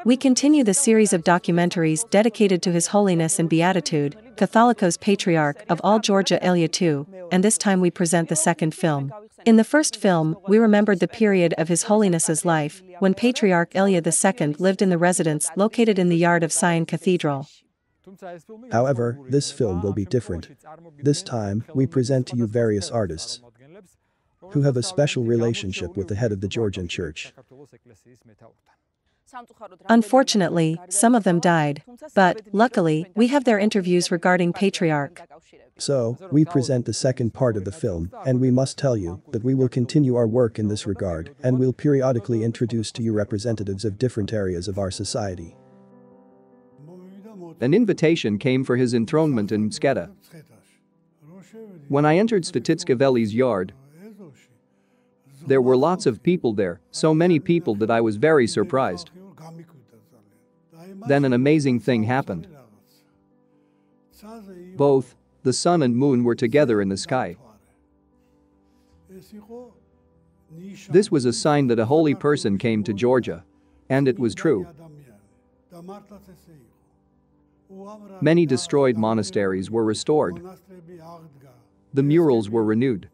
We continue the series of documentaries dedicated to His Holiness and Beatitude, Catholicos-Patriarch of all Georgia Elia II, and this time we present the second film. In the first film, we remembered the period of His Holiness's life, when Patriarch Elia II lived in the residence located in the yard of Sion Cathedral. However, this film will be different. This time, we present to you various artists who have a special relationship with the head of the Georgian Church. Unfortunately, some of them died, but, luckily, we have their interviews regarding Patriarch. So, we present the second part of the film, and we must tell you that we will continue our work in this regard, and we'll periodically introduce to you representatives of different areas of our society. An invitation came for his enthronement in Msketa. When I entered Svetitskaveli's yard, there were lots of people there, so many people that I was very surprised. Then an amazing thing happened. Both the sun and moon were together in the sky. This was a sign that a holy person came to Georgia. And it was true. Many destroyed monasteries were restored. The murals were renewed.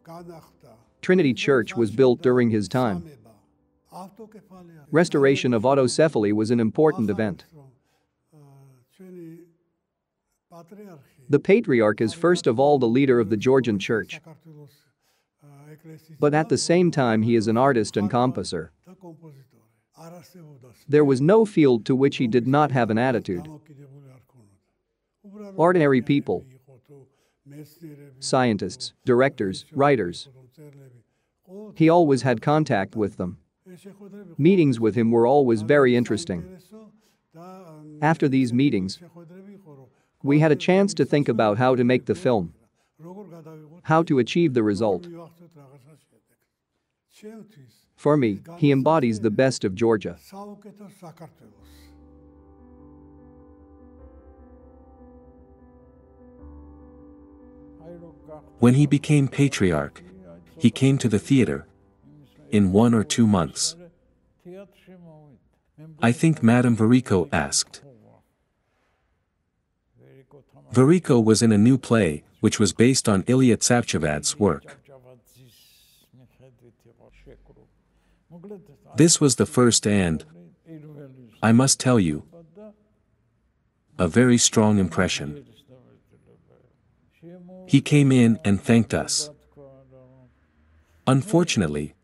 Trinity Church was built during his time. Restoration of autocephaly was an important event. The Patriarch is first of all the leader of the Georgian Church. But at the same time he is an artist and composer. There was no field to which he did not have an attitude. Ordinary people, scientists, directors, writers. He always had contact with them. Meetings with him were always very interesting. After these meetings, we had a chance to think about how to make the film, how to achieve the result. For me, he embodies the best of Georgia. When he became Patriarch, he came to the theater in 1 or 2 months. I think Madame Varico asked. Varico was in a new play, which was based on Ilya Tsavchevad's work. This was the first and, I must tell you, a very strong impression. He came in and thanked us. Unfortunately,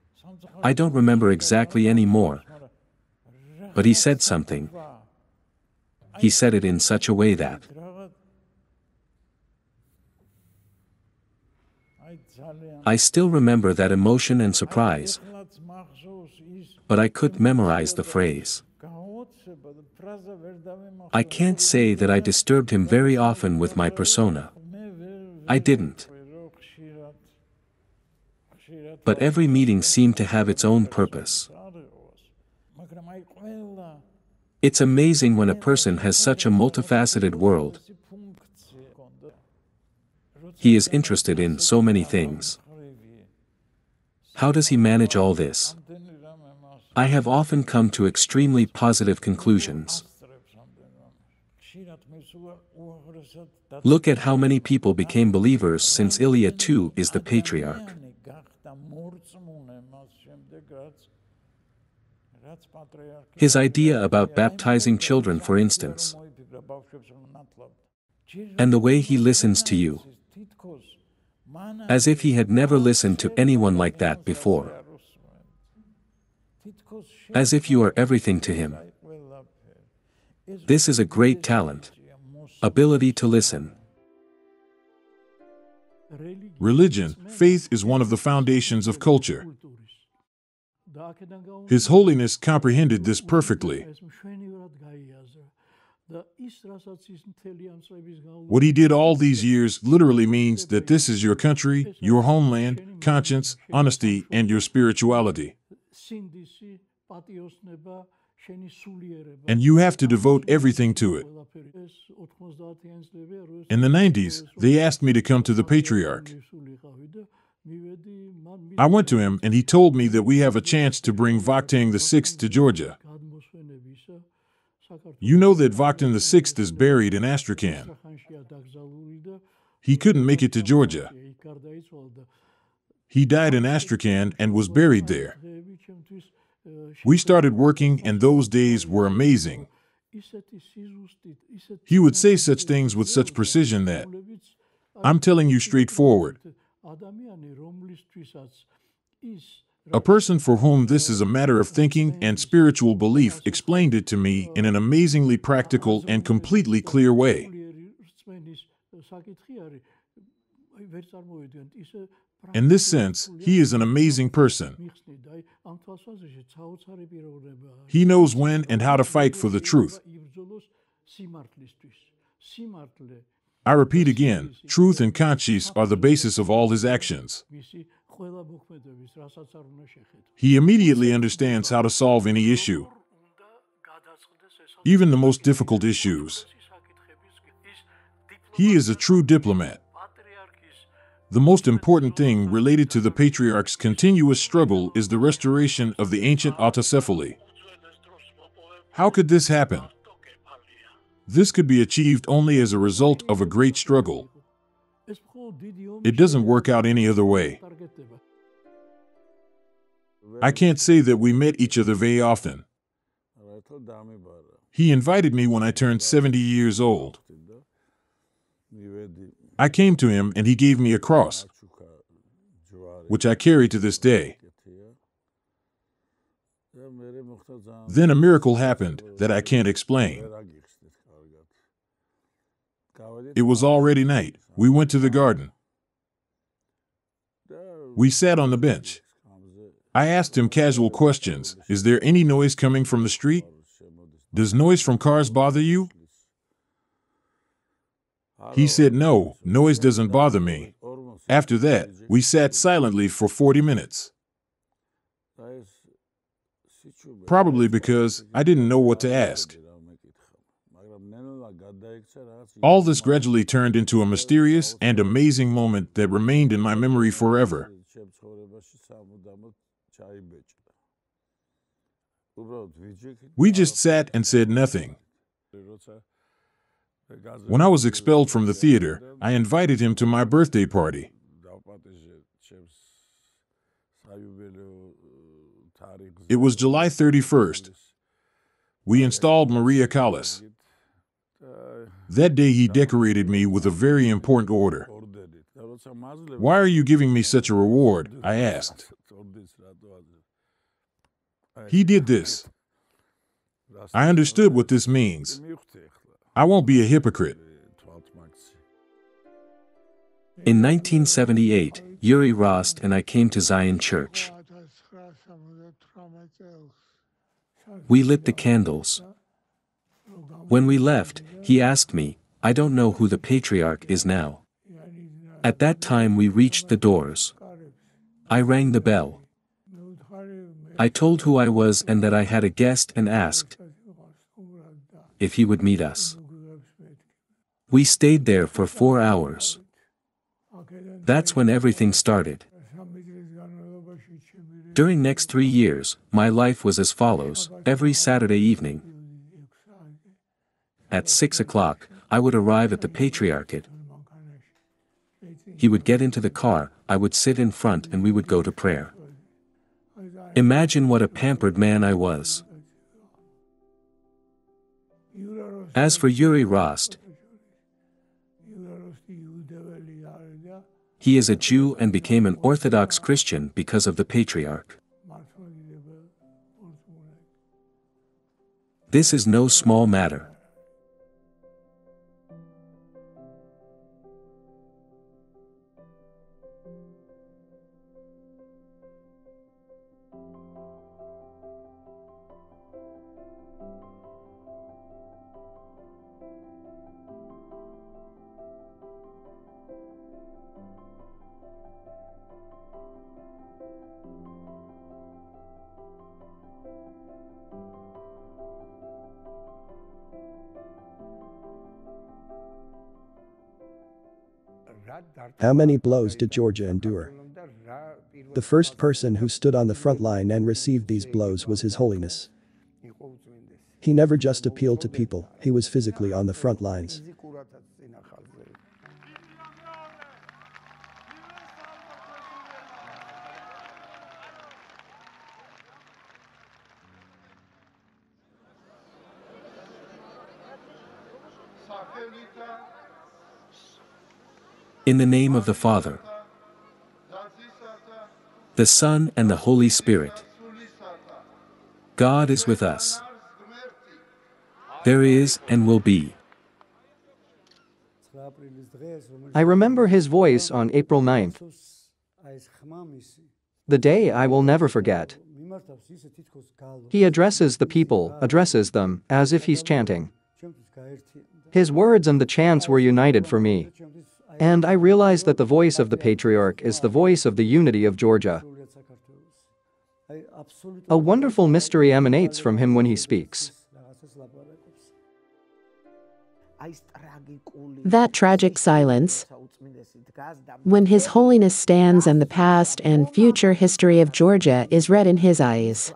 I don't remember exactly anymore, but he said something. He said it in such a way that I still remember that emotion and surprise, but I could memorize the phrase. I can't say that I disturbed him very often with my persona. I didn't. But every meeting seemed to have its own purpose. It's amazing when a person has such a multifaceted world. He is interested in so many things. How does he manage all this? I have often come to extremely positive conclusions. Look at how many people became believers since Ilya II is the Patriarch. His idea about baptizing children, for instance, and the way he listens to you, as if he had never listened to anyone like that before, as if you are everything to him. This is a great talent, ability to listen. Religion, faith is one of the foundations of culture. His Holiness comprehended this perfectly. What he did all these years literally means that this is your country, your homeland, conscience, honesty, and your spirituality. And you have to devote everything to it. In the 90s, they asked me to come to the Patriarch. I went to him and he told me that we have a chance to bring Vakhtang VI to Georgia. You know that Vakhtin VI is buried in Astrakhan. He couldn't make it to Georgia. He died in Astrakhan and was buried there. We started working, and those days were amazing. He would say such things with such precision that, I'm telling you straightforward, a person for whom this is a matter of thinking and spiritual belief explained it to me in an amazingly practical and completely clear way. In this sense, he is an amazing person. He knows when and how to fight for the truth. I repeat again, truth and conscience are the basis of all his actions. He immediately understands how to solve any issue, even the most difficult issues. He is a true diplomat. The most important thing related to the Patriarch's continuous struggle is the restoration of the ancient autocephaly. How could this happen? This could be achieved only as a result of a great struggle. It doesn't work out any other way. I can't say that we met each other very often. He invited me when I turned 70 years old. I came to him and he gave me a cross, which I carry to this day. Then a miracle happened that I can't explain. It was already night. We went to the garden. We sat on the bench. I asked him casual questions. Is there any noise coming from the street? Does noise from cars bother you? He said, no, noise doesn't bother me. After that, we sat silently for 40 minutes. Probably because I didn't know what to ask. All this gradually turned into a mysterious and amazing moment that remained in my memory forever. We just sat and said nothing. When I was expelled from the theater, I invited him to my birthday party. It was July 31st. We installed Maria Callas. That day he decorated me with a very important order. Why are you giving me such a reward? I asked. He did this. I understood what this means. I won't be a hypocrite. In 1978, Yuri Rost and I came to Zion Church. We lit the candles. When we left, he asked me, I don't know who the Patriarch is now. At that time we reached the doors. I rang the bell. I told who I was and that I had a guest and asked if he would meet us. We stayed there for 4 hours. That's when everything started. During next 3 years, my life was as follows. Every Saturday evening, at 6 o'clock, I would arrive at the Patriarchate. He would get into the car, I would sit in front and we would go to prayer. Imagine what a pampered man I was. As for Yuri Rost, he is a Jew and became an Orthodox Christian because of the Patriarch. This is no small matter. How many blows did Georgia endure? The first person who stood on the front line and received these blows was His Holiness. He never just appealed to people, he was physically on the front lines. In the name of the Father, the Son and the Holy Spirit. God is with us. There is and will be. I remember his voice on April 9th. The day I will never forget. He addresses the people, addresses them, as if he's chanting. His words and the chants were united for me. And I realized that the voice of the Patriarch is the voice of the unity of Georgia. A wonderful mystery emanates from him when he speaks. That tragic silence, when His Holiness stands and the past and future history of Georgia is read in his eyes.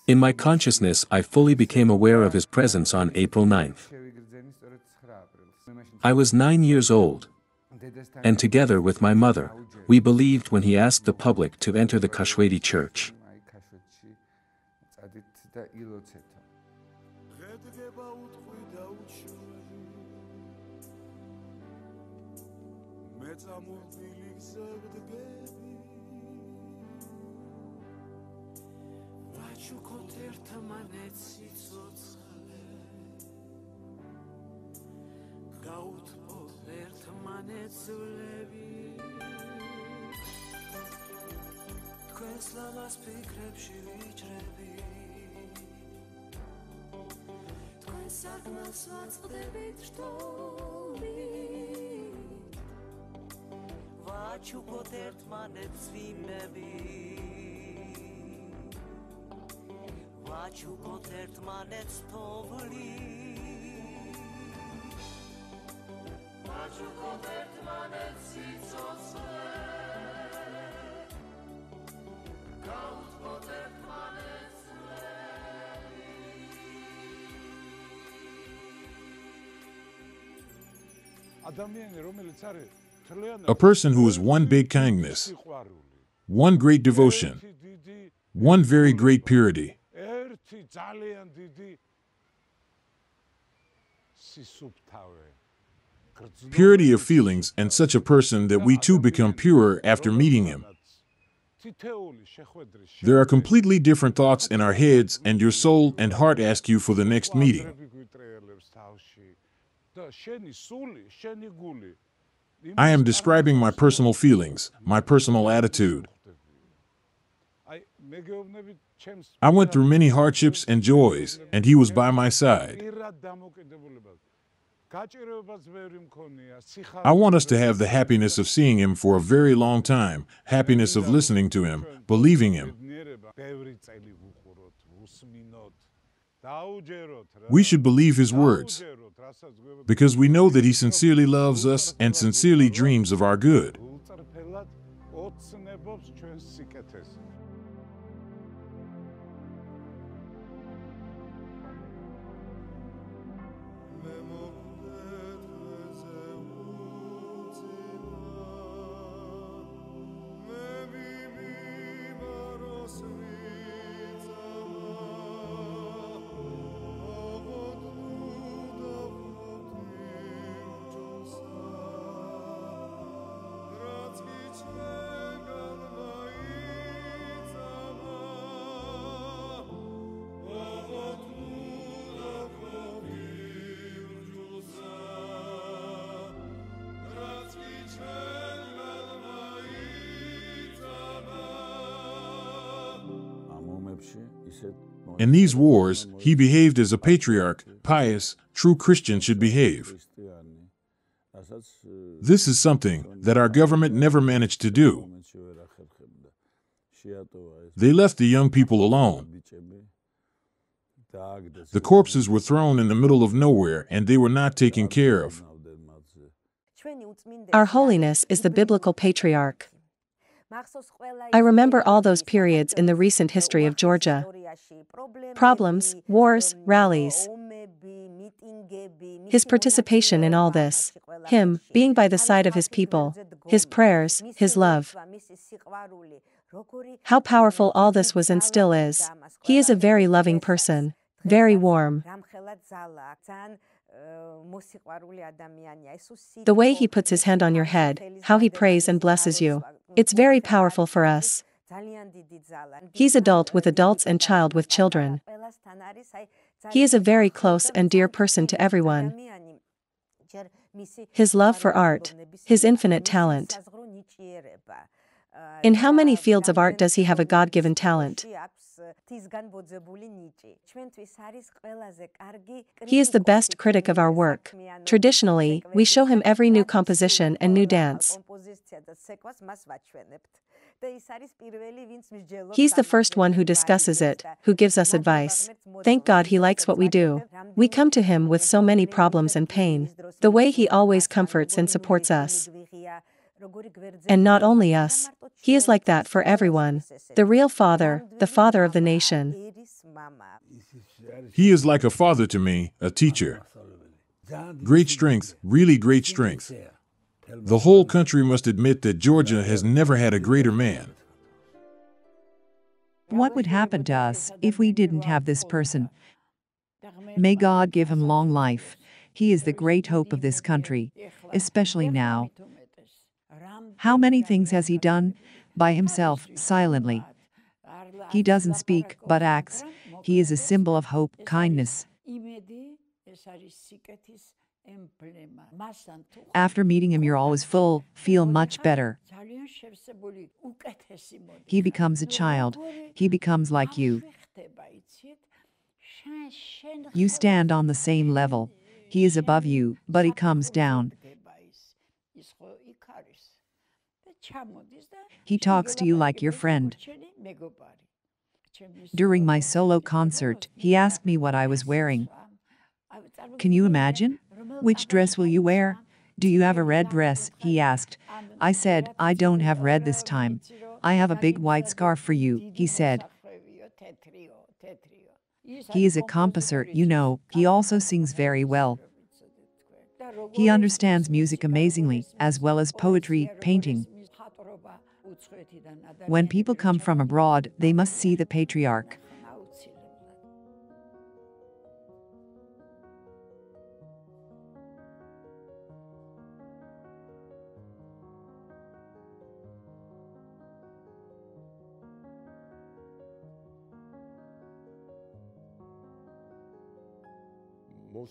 In my consciousness, I fully became aware of his presence on April 9th. I was 9 years old, and together with my mother, we believed when he asked the public to enter the Kashwedi church. A person who is one big kindness, one great devotion, one very great purity. Purity of feelings, and such a person that we too become purer after meeting him. There are completely different thoughts in our heads, and your soul and heart ask you for the next meeting. I am describing my personal feelings, my personal attitude. I went through many hardships and joys, and he was by my side. I want us to have the happiness of seeing him for a very long time, happiness of listening to him, believing him. We should believe his words, because we know that he sincerely loves us and sincerely dreams of our good. In these wars, he behaved as a patriarch, pious, true Christian should behave. This is something that our government never managed to do. They left the young people alone. The corpses were thrown in the middle of nowhere, and they were not taken care of. Our Holiness is the biblical patriarch. I remember all those periods in the recent history of Georgia. Problems, wars, rallies. His participation in all this. Him, being by the side of his people. His prayers, his love. How powerful all this was and still is. He is a very loving person. Very warm. The way he puts his hand on your head, how he prays and blesses you. It's very powerful for us. He's adult with adults and child with children. He is a very close and dear person to everyone. His love for art, his infinite talent. In how many fields of art does he have a God-given talent? He is the best critic of our work. Traditionally, we show him every new composition and new dance. He's the first one who discusses it, who gives us advice. Thank God he likes what we do. We come to him with so many problems and pain. The way he always comforts and supports us. And not only us. He is like that for everyone. The real father, the father of the nation. He is like a father to me, a teacher. Great strength, really great strength. The whole country must admit that Georgia has never had a greater man. What would happen to us if we didn't have this person? May God give him long life. He is the great hope of this country, especially now. How many things has he done? By himself, silently. He doesn't speak, but acts. He is a symbol of hope, kindness. After meeting him, you're always full, feel much better. He becomes a child. He becomes like you. You stand on the same level. He is above you, but he comes down. He talks to you like your friend. During my solo concert, he asked me what I was wearing. Can you imagine? Which dress will you wear? Do you have a red dress? He asked. I said, I don't have red this time. I have a big white scarf for you, he said. He is a composer, you know. He also sings very well. He understands music amazingly, as well as poetry, painting. When people come from abroad, they must see the patriarch.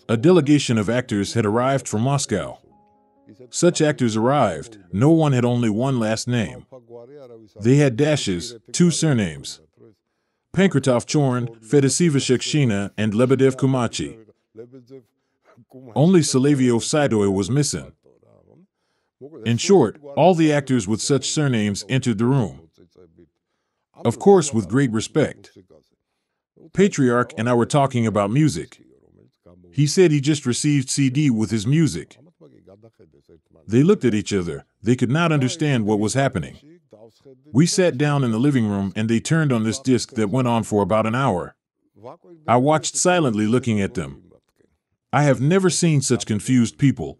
A delegation of actors had arrived from Moscow. Such actors arrived, no one had only one last name. They had dashes, two surnames. Pankratov Chorn, Fedosiva Shekshina, and Lebedev Kumachi. Only Solovyov Sidoy was missing. In short, all the actors with such surnames entered the room. Of course, with great respect. Patriarch and I were talking about music. He said he just received CD with his music. They looked at each other. They could not understand what was happening. We sat down in the living room and they turned on this disc that went on for about an hour. I watched silently looking at them. I have never seen such confused people.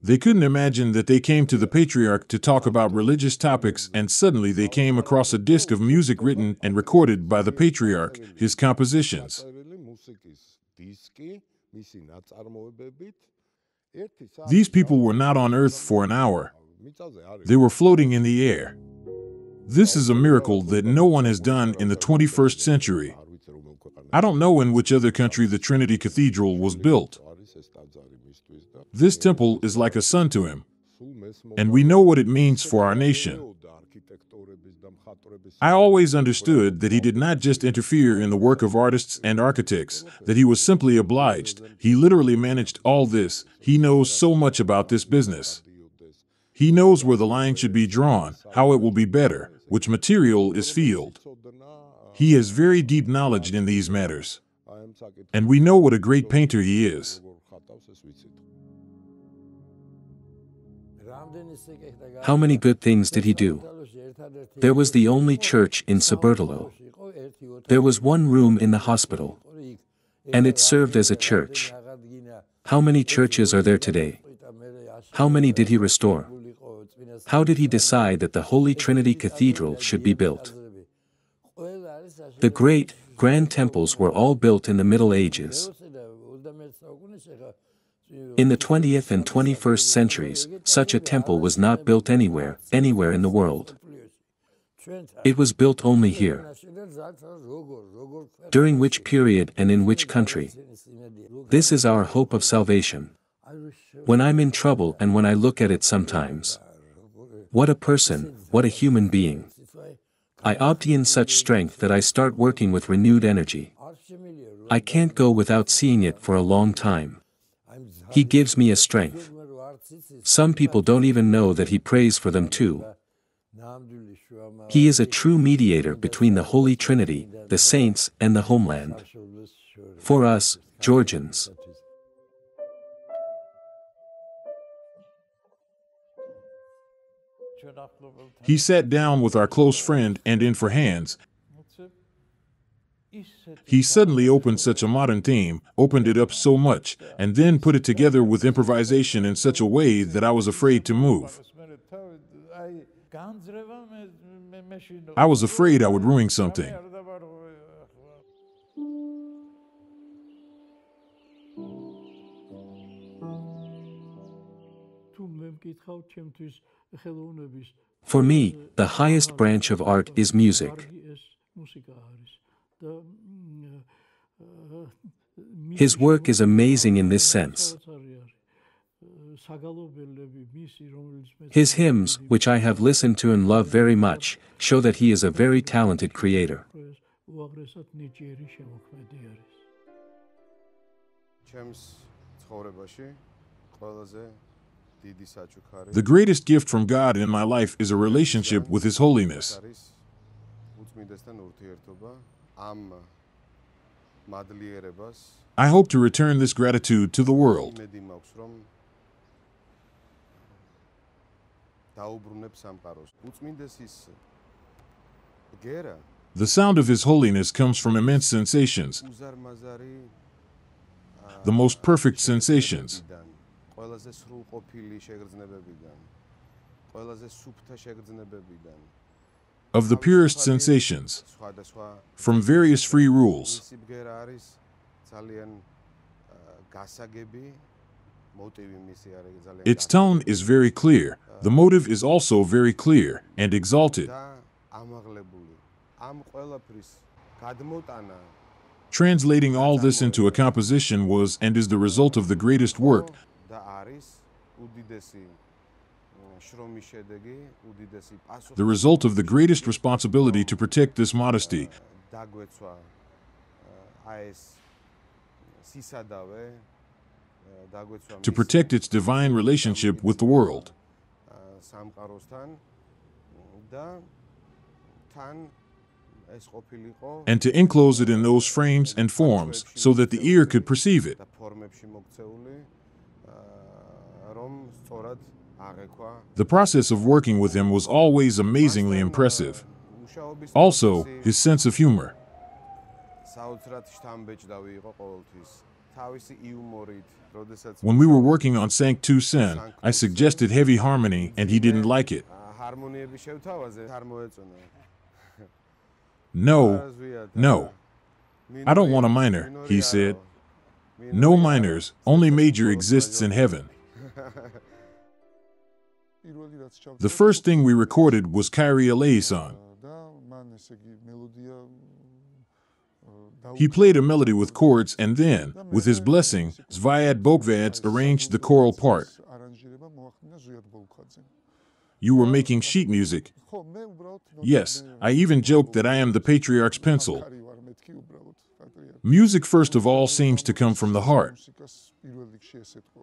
They couldn't imagine that they came to the Patriarch to talk about religious topics, and suddenly they came across a disc of music written and recorded by the Patriarch, his compositions. These people were not on earth for an hour. They were floating in the air. This is a miracle that no one has done in the 21st century. I don't know in which other country the Trinity Cathedral was built. This temple is like a son to him, and we know what it means for our nation. I always understood that he did not just interfere in the work of artists and architects, that he was simply obliged. He literally managed all this. He knows so much about this business. He knows where the line should be drawn, how it will be better, which material is filled. He has very deep knowledge in these matters. And we know what a great painter he is. How many good things did he do? There was the only church in Sabertalo. There was one room in the hospital. And it served as a church. How many churches are there today? How many did he restore? How did he decide that the Holy Trinity Cathedral should be built? The great, grand temples were all built in the Middle Ages. In the 20th and 21st centuries, such a temple was not built anywhere in the world. It was built only here. During which period and in which country? This is our hope of salvation. When I'm in trouble and when I look at it sometimes. What a person, what a human being. I obtain such strength that I start working with renewed energy. I can't go without seeing it for a long time. He gives me a strength. Some people don't even know that he prays for them too. He is a true mediator between the Holy Trinity, the saints, and the homeland. For us, Georgians. He sat down with our close friend and in for hands. He suddenly opened such a modern theme, opened it up so much, and then put it together with improvisation in such a way that I was afraid to move. I was afraid I would ruin something. For me, the highest branch of art is music. His work is amazing in this sense. His hymns, which I have listened to and love very much, show that he is a very talented creator. The greatest gift from God in my life is a relationship with His Holiness. I hope to return this gratitude to the world. The sound of His Holiness comes from immense sensations, the most perfect sensations. Of the purest sensations, from various free rules. Its tone is very clear, the motive is also very clear and exalted. Translating all this into a composition was and is the result of the greatest work, the result of the greatest responsibility to protect this modesty, to protect its divine relationship with the world, and to enclose it in those frames and forms so that the ear could perceive it. The process of working with him was always amazingly impressive. Also, his sense of humor. When we were working on Sanct Tu Sen, I suggested heavy harmony and he didn't like it. No. I don't want a minor, he said. No minors, only major exists in heaven. The first thing we recorded was Kyrie eleison. He played a melody with chords and then, with his blessing, Zviad Bokvads arranged the choral part. You were making sheet music. Yes, I even joked that I am the Patriarch's pencil. Music, first of all, seems to come from the heart.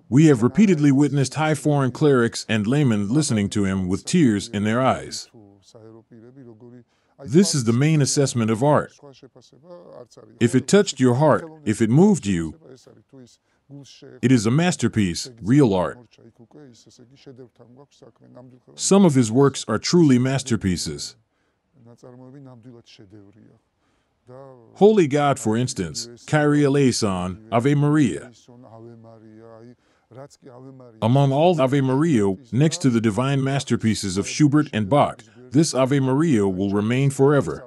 We have repeatedly witnessed high foreign clerics and laymen listening to him with tears in their eyes. This is the main assessment of art. If it touched your heart, if it moved you, It is a masterpiece, real art. Some of his works are truly masterpieces. Holy God, for instance, Kyrie eleison, Ave Maria. Among all Ave Maria, next to the divine masterpieces of Schubert and Bach, this Ave Maria will remain forever.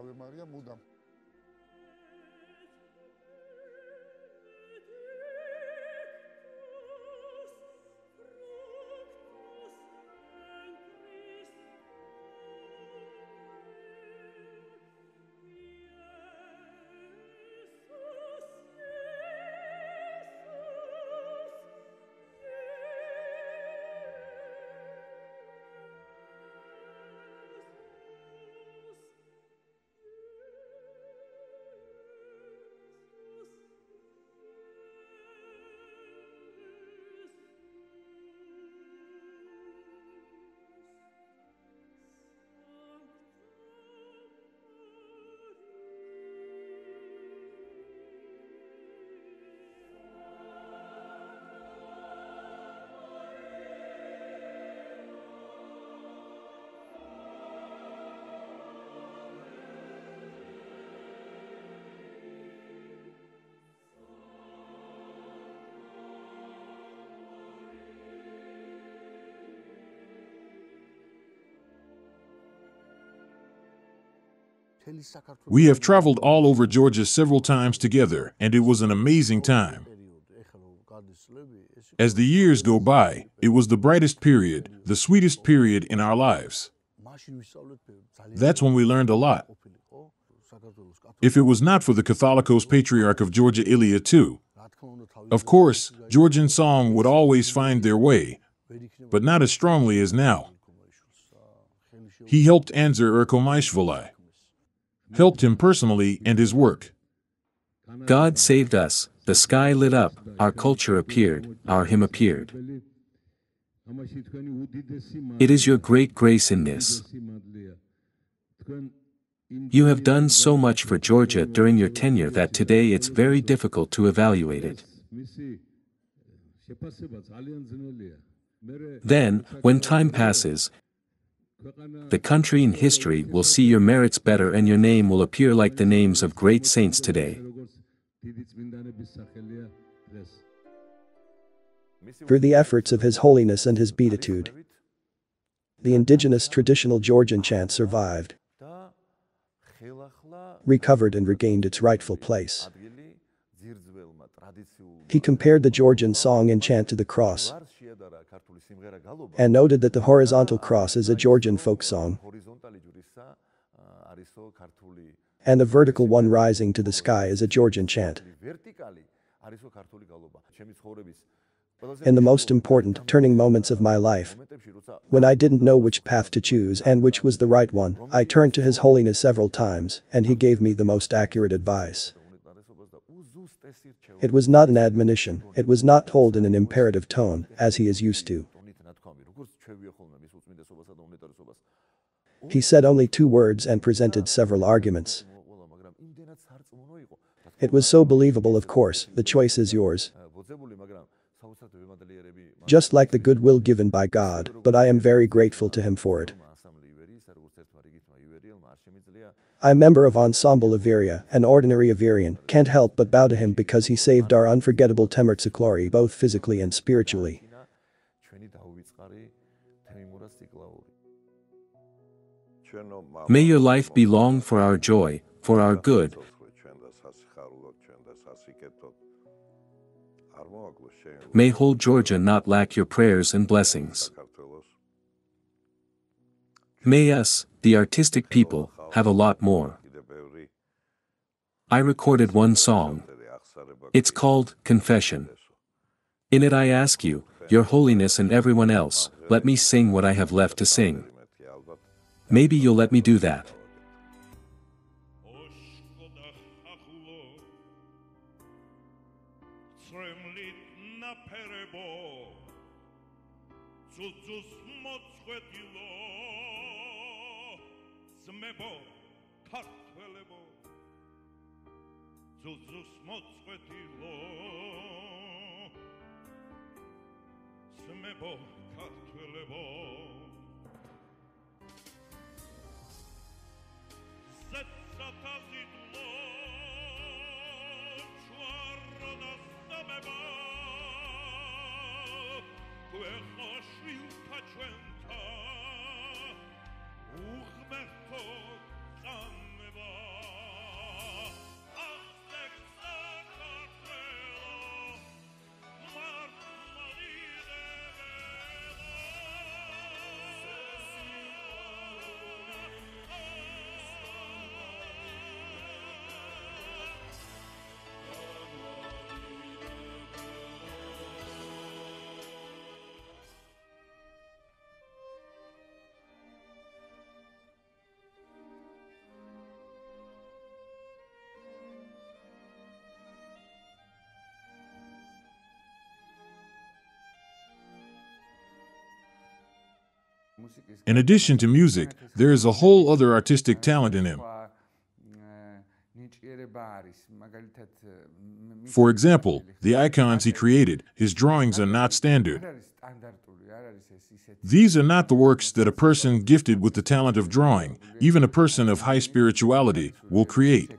We have traveled all over Georgia several times together, and it was an amazing time. As the years go by, it was the brightest period, the sweetest period in our lives. That's when we learned a lot. If it was not for the Catholicos-Patriarch of Georgia Ilya II, of course, Georgian song would always find their way, but not as strongly as now. He helped Anzer Erkomaishvili, helped him personally and his work. God saved us, the sky lit up, our culture appeared, our hymn appeared. It is your great grace in this. You have done so much for Georgia during your tenure that today it's very difficult to evaluate it. Then, when time passes, the country and history will see your merits better and your name will appear like the names of great saints today. Through the efforts of His Holiness and His Beatitude, the indigenous traditional Georgian chant survived, recovered and regained its rightful place. He compared the Georgian song and chant to the cross, and noted that the horizontal cross is a Georgian folk song, and the vertical one rising to the sky is a Georgian chant. In the most important turning moments of my life, when I didn't know which path to choose and which was the right one, I turned to His Holiness several times, and he gave me the most accurate advice. It was not an admonition, it was not told in an imperative tone, as he is used to. He said only 2 words and presented several arguments. It was so believable, of course, the choice is yours. Just like the goodwill given by God, but I am very grateful to Him for it. I'm a member of Ensemble Iveria, an ordinary Iverian, can't help but bow to him because he saved our unforgettable Temertziklori both physically and spiritually. May your life be long for our joy, for our good. May whole Georgia not lack your prayers and blessings. May us, the artistic people, have a lot more. I recorded one song. It's called Confession. In it I ask you, Your Holiness and everyone else, let me sing what I have left to sing. Maybe you'll let me do that. In addition to music, there is a whole other artistic talent in him. For example, the icons he created, his drawings are not standard. These are not the works that a person gifted with the talent of drawing, even a person of high spirituality, will create.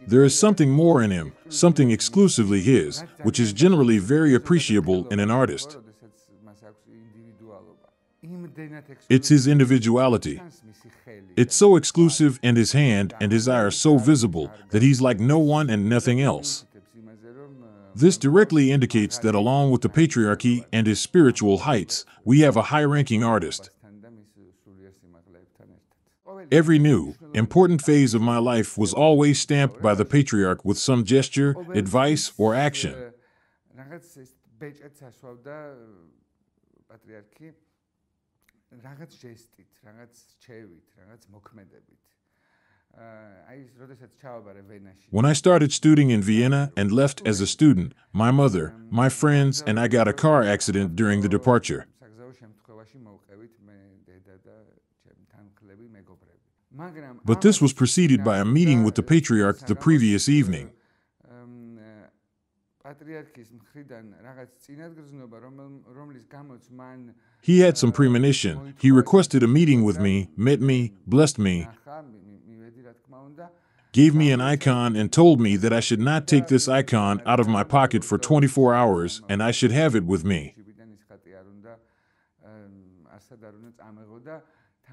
There is something more in him, something exclusively his, which is generally very appreciable in an artist. It's his individuality. It's so exclusive, and his hand and his eye are so visible that he's like no one and nothing else. This directly indicates that along with the patriarchy and his spiritual heights, we have a high-ranking artist. Every new, important phase of my life was always stamped by the patriarch with some gesture, advice, or action. When I started studying in Vienna and left as a student, my mother, my friends, and I got a car accident during the departure. But this was preceded by a meeting with the patriarch the previous evening. He had some premonition. He requested a meeting with me, met me, blessed me, gave me an icon, and told me that I should not take this icon out of my pocket for 24 hours, and I should have it with me.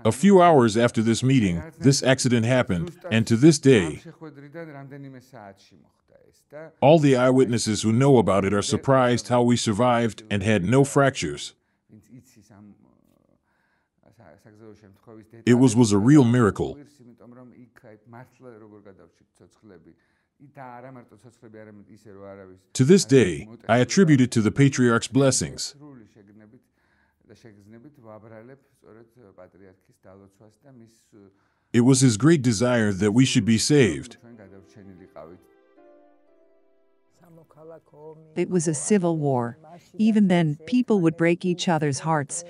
A few hours after this meeting, this accident happened, and to this day, all the eyewitnesses who know about it are surprised how we survived and had no fractures. It was a real miracle. To this day, I attribute it to the patriarch's blessings. It was his great desire that we should be saved. It was a civil war. Even then, people would break each other's hearts,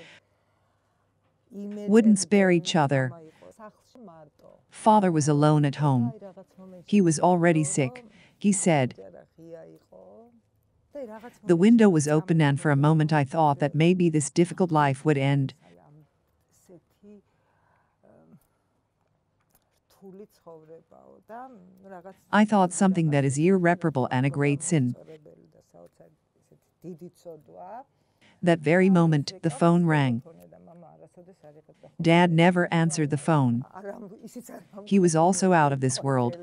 wouldn't spare each other. Father was alone at home. He was already sick. He said, the window was open, and for a moment I thought that maybe this difficult life would end. I thought something that is irreparable and a great sin. That very moment, the phone rang. Dad never answered the phone. He was also out of this world.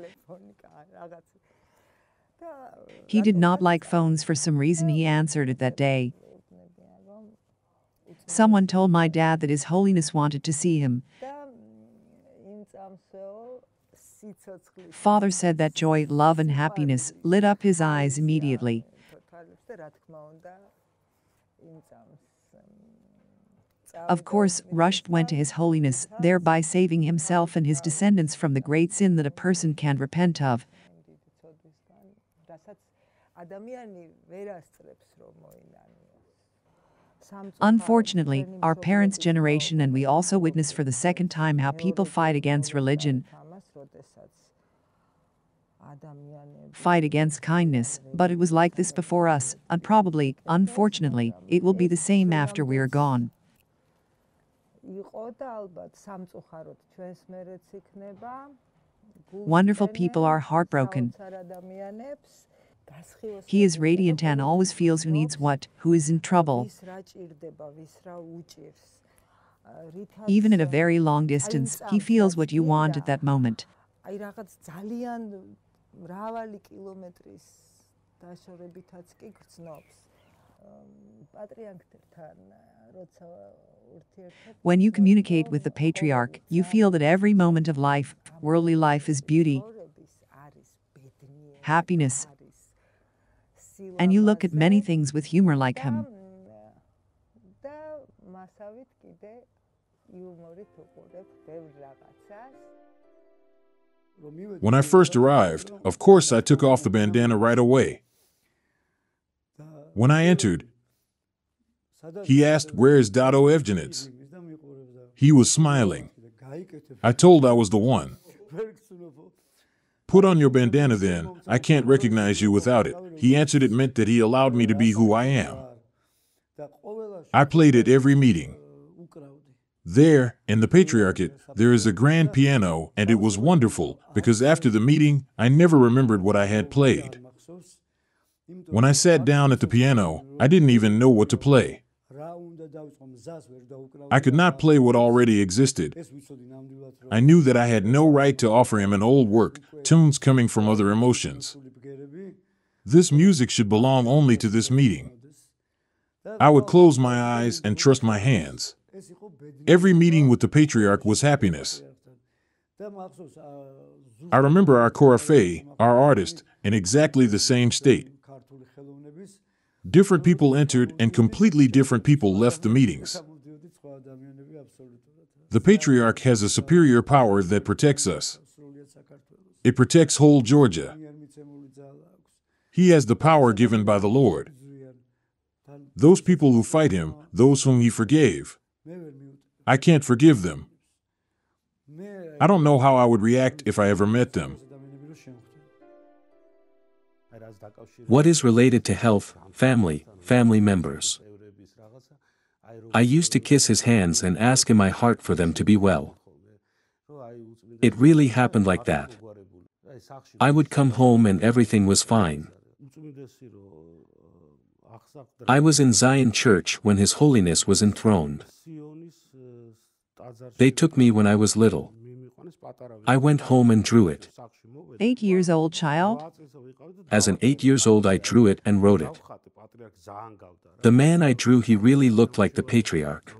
He did not like phones for some reason. He answered it that day. Someone told my dad that His Holiness wanted to see him. Father said that joy, love, and happiness lit up his eyes immediately. Of course, rushed went to His Holiness, thereby saving himself and his descendants from the great sin that a person can repent of. Unfortunately, our parents' generation and we also witness for the second time how people fight against religion, fight against kindness, but it was like this before us, and probably, unfortunately, it will be the same after we are gone. Wonderful people are heartbroken. He is radiant and always feels who needs what, who is in trouble. Even at a very long distance, he feels what you want at that moment. When you communicate with the Patriarch, you feel that every moment of life, worldly life, is beauty, happiness, and you look at many things with humor like him. When I first arrived, of course I took off the bandana right away. When I entered, he asked, "Where is Dado Evgenits?" He was smiling. I told I was the one. "Put on your bandana then, I can't recognize you without it." He answered it meant that he allowed me to be who I am. I played at every meeting. There, in the Patriarchate, there is a grand piano, and it was wonderful, because after the meeting, I never remembered what I had played. When I sat down at the piano, I didn't even know what to play. I could not play what already existed. I knew that I had no right to offer him an old work, tunes coming from other emotions. This music should belong only to this meeting. I would close my eyes and trust my hands. Every meeting with the Patriarch was happiness. I remember our Korafei, our artist, in exactly the same state. Different people entered and completely different people left the meetings. The Patriarch has a superior power that protects us. It protects whole Georgia. He has the power given by the Lord. Those people who fight him, those whom he forgave, I can't forgive them. I don't know how I would react if I ever met them. What is related to health, family members? I used to kiss his hands and ask in my heart for them to be well. It really happened like that. I would come home and everything was fine. I was in Zion Church when His Holiness was enthroned. They took me when I was little. I went home and drew it. 8 years old child? As an 8 years old I drew it and wrote it. The man I drew, he really looked like the Patriarch.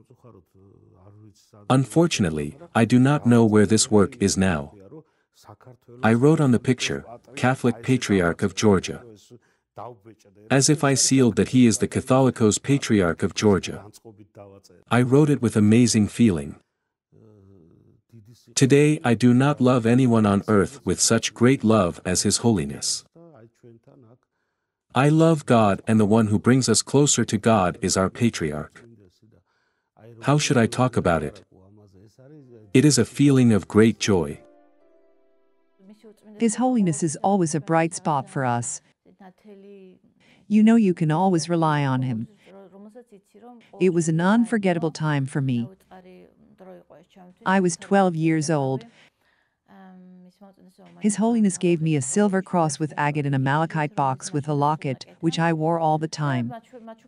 Unfortunately, I do not know where this work is now. I wrote on the picture, Catholic Patriarch of Georgia. As if I sealed that he is the Catholicos-Patriarch of Georgia. I wrote it with amazing feeling. Today I do not love anyone on earth with such great love as His Holiness. I love God, and the one who brings us closer to God is our Patriarch. How should I talk about it? It is a feeling of great joy. His Holiness is always a bright spot for us. You know you can always rely on him. It was an unforgettable time for me. I was 12 years old. His Holiness gave me a silver cross with agate in a malachite box with a locket, which I wore all the time.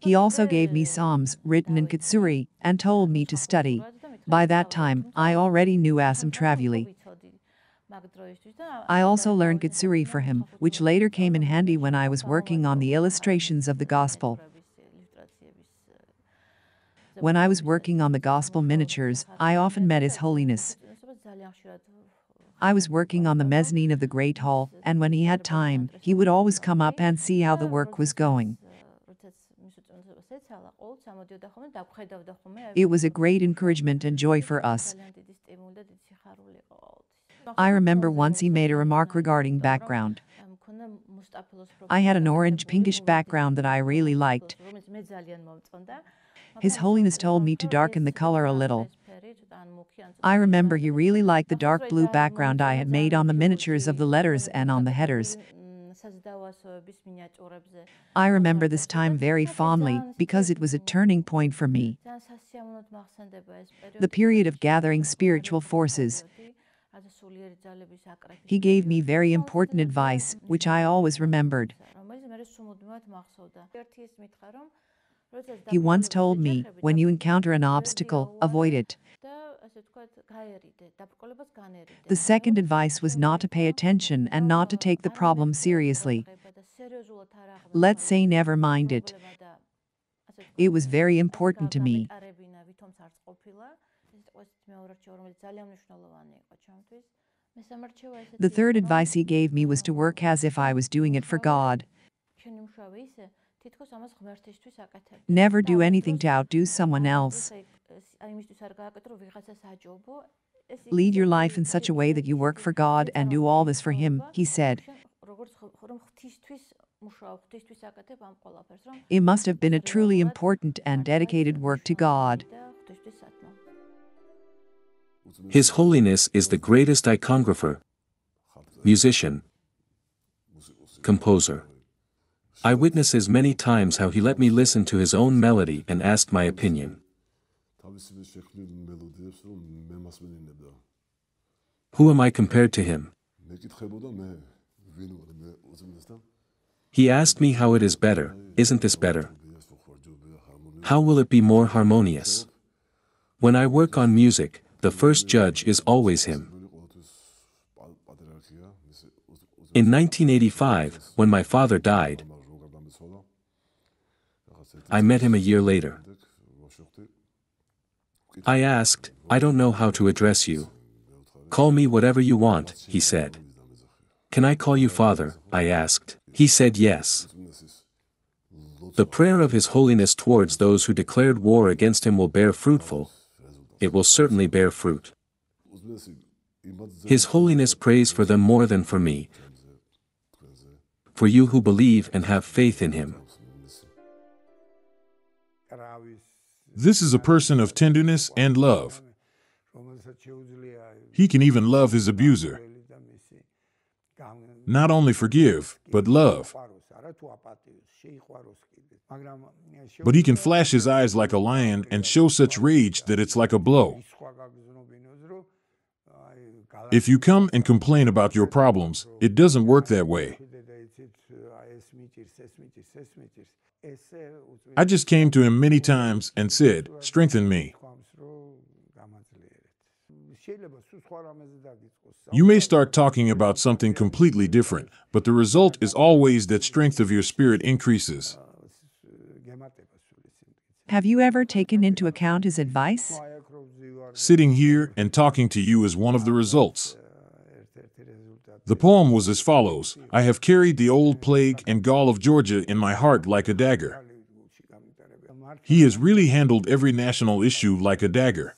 He also gave me psalms, written in Katsuri, and told me to study. By that time, I already knew Asam Travuli. I also learned Katsuri for him, which later came in handy when I was working on the illustrations of the Gospel. When I was working on the Gospel miniatures, I often met His Holiness. I was working on the mezzanine of the Great Hall, and when he had time, he would always come up and see how the work was going. It was a great encouragement and joy for us. I remember once he made a remark regarding background. I had an orange-pinkish background that I really liked. His Holiness told me to darken the color a little. I remember he really liked the dark blue background I had made on the miniatures of the letters and on the headers. I remember this time very fondly because it was a turning point for me. The period of gathering spiritual forces. He gave me very important advice, which I always remembered. He once told me, when you encounter an obstacle, avoid it. The second advice was not to pay attention and not to take the problem seriously. Let's say never mind it. It was very important to me. The third advice he gave me was to work as if I was doing it for God. Never do anything to outdo someone else. Lead your life in such a way that you work for God and do all this for Him, he said. It must have been a truly important and dedicated work to God. His Holiness is the greatest iconographer, musician, composer. I witnesses many times how he let me listen to his own melody and asked my opinion. Who am I compared to him? He asked me how it is better, isn't this better? How will it be more harmonious? When I work on music, the first judge is always him. In 1985, when my father died, I met him a year later. I asked, I don't know how to address you. Call me whatever you want, he said. Can I call you Father? I asked. He said yes. The prayer of His Holiness towards those who declared war against him will bear fruitful. It will certainly bear fruit. His Holiness prays for them more than for me, for you who believe and have faith in him. This is a person of tenderness and love. He can even love his abuser. Not only forgive, but love. But he can flash his eyes like a lion and show such rage that it's like a blow. If you come and complain about your problems, it doesn't work that way. I just came to him many times and said, strengthen me. You may start talking about something completely different, but the result is always that strength of your spirit increases. Have you ever taken into account his advice? Sitting here and talking to you is one of the results. The poem was as follows: I have carried the old plague and gall of Georgia in my heart like a dagger. He has really handled every national issue like a dagger.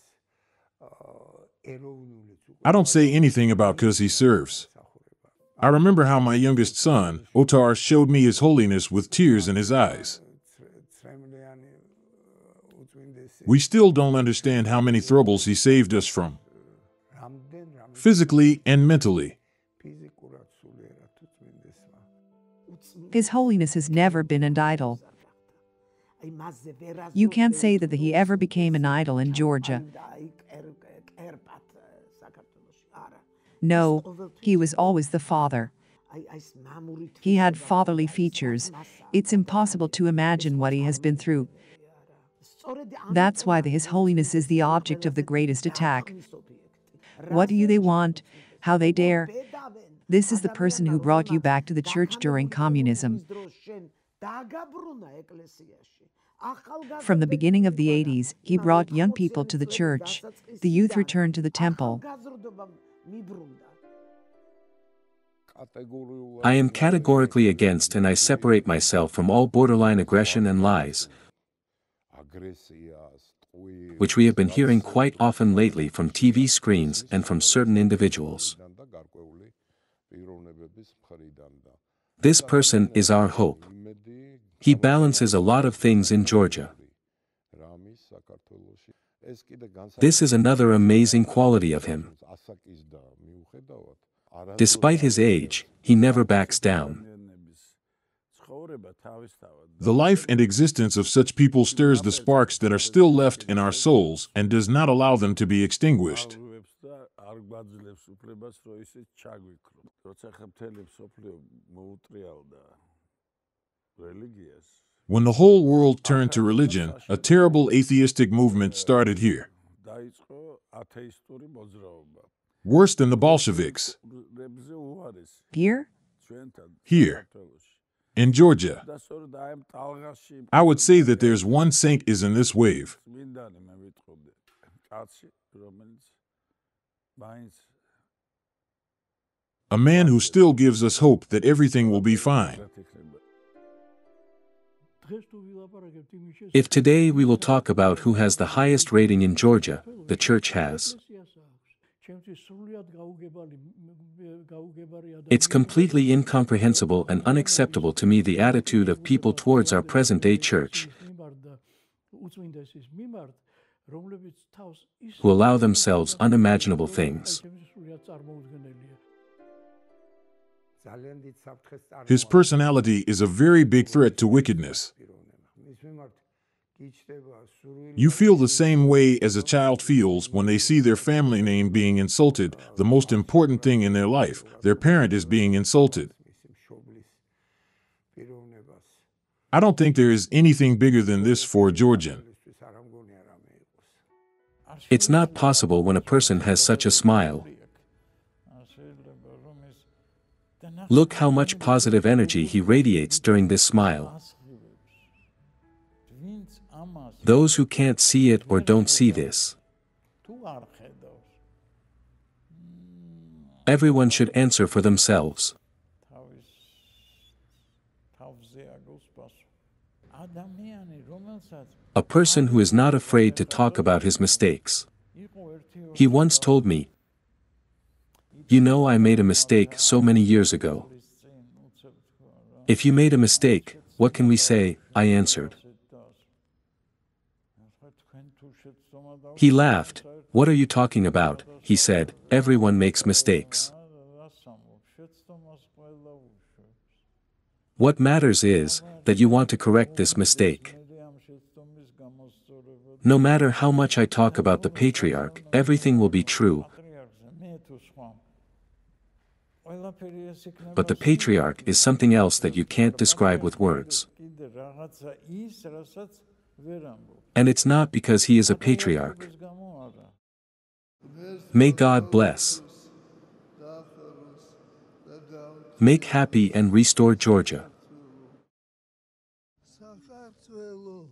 I don't say anything about because he serves. I remember how my youngest son, Otar, showed me His Holiness with tears in his eyes. We still don't understand how many troubles he saved us from, physically and mentally. His Holiness has never been an idol. You can't say that he ever became an idol in Georgia. No, he was always the father. He had fatherly features. It's impossible to imagine what he has been through. That's why His Holiness is the object of the greatest attack. What do they want? How they dare? This is the person who brought you back to the church during communism. From the beginning of the 80s, he brought young people to the church. The youth returned to the temple. I am categorically against and I separate myself from all borderline aggression and lies, which we have been hearing quite often lately from TV screens and from certain individuals. This person is our hope. He balances a lot of things in Georgia. This is another amazing quality of him. Despite his age, he never backs down. The life and existence of such people stirs the sparks that are still left in our souls and does not allow them to be extinguished. When the whole world turned to religion, a terrible atheistic movement started here. Worse than the Bolsheviks. Here? Here. In Georgia. I would say that there's one saint is in this wave. A man who still gives us hope that everything will be fine. If today we will talk about who has the highest rating in Georgia, the church has. It's completely incomprehensible and unacceptable to me the attitude of people towards our present-day church, who allow themselves unimaginable things. His personality is a very big threat to wickedness. You feel the same way as a child feels when they see their family name being insulted, the most important thing in their life, their parent is being insulted. I don't think there is anything bigger than this for a Georgian. It's not possible when a person has such a smile. Look how much positive energy he radiates during this smile. Those who can't see it or don't see this, everyone should answer for themselves. A person who is not afraid to talk about his mistakes. He once told me, "You know, I made a mistake so many years ago. If you made a mistake, what can we say?" I answered. He laughed. "What are you talking about?" he said. "Everyone makes mistakes. What matters is that you want to correct this mistake. No matter how much I talk about the patriarch, everything will be true. But the patriarch is something else that you can't describe with words. And it's not because he is a patriarch. May God bless. Make happy and restore Georgia.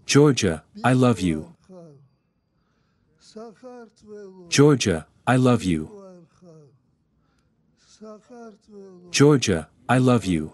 Georgia, I love you. Georgia, I love you. Georgia, I love you.